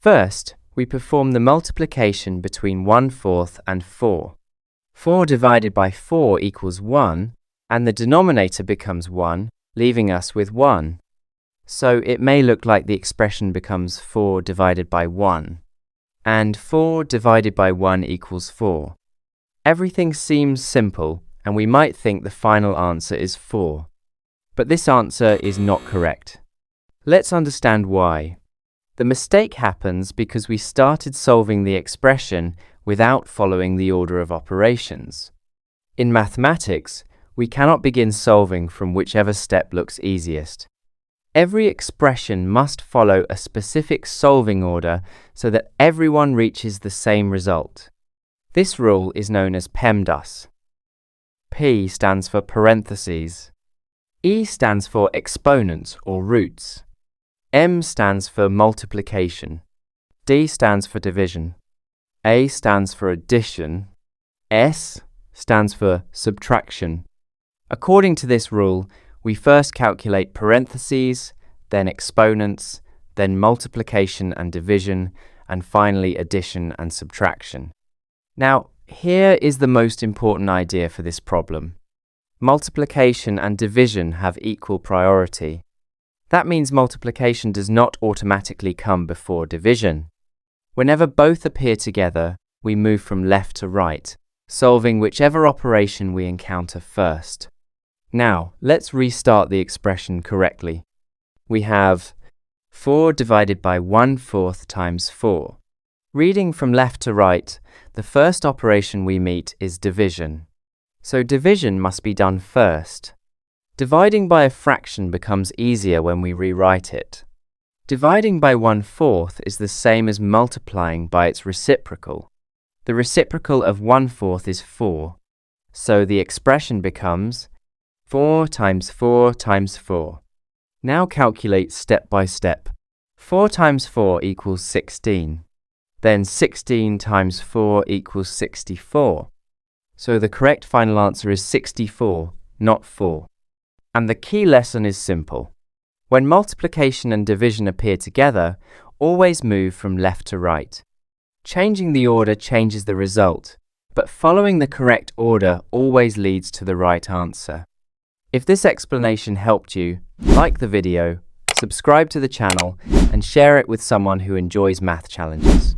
First, we perform the multiplication between 1/4 and 4. 4 divided by 4 equals 1, and the denominator becomes 1, leaving us with 1. So it may look like the expression becomes 4 divided by 1, and 4 divided by 1 equals 4. Everything seems simple, and we might think the final answer is 4. But this answer is not correct. Let's understand why. The mistake happens because we started solving the expression without following the order of operations. In mathematics, we cannot begin solving from whichever step looks easiest. Every expression must follow a specific solving order so that everyone reaches the same result. This rule is known as PEMDAS. P stands for parentheses. E stands for exponents or roots. M stands for multiplication. D stands for division. A stands for addition. S stands for subtraction. According to this rule, we first calculate parentheses, then exponents, then multiplication and division, and finally addition and subtraction. Now, here is the most important idea for this problem. Multiplication and division have equal priority. That means multiplication does not automatically come before division. Whenever both appear together, we move from left to right, solving whichever operation we encounter first. Now, let's restart the expression correctly. We have 4 divided by 1/4 times 4. Reading from left to right, the first operation we meet is division. So division must be done first. Dividing by a fraction becomes easier when we rewrite it. Dividing by 1/4 is the same as multiplying by its reciprocal. The reciprocal of 1/4 is 4. So the expression becomes 4 times 4 times 4. Now calculate step by step. 4 times 4 equals 16. Then 16 times 4 equals 64. So the correct final answer is 64, not 4. And the key lesson is simple. When multiplication and division appear together, always move from left to right. Changing the order changes the result, but following the correct order always leads to the right answer. If this explanation helped you, like the video, subscribe to the channel, and share it with someone who enjoys math challenges.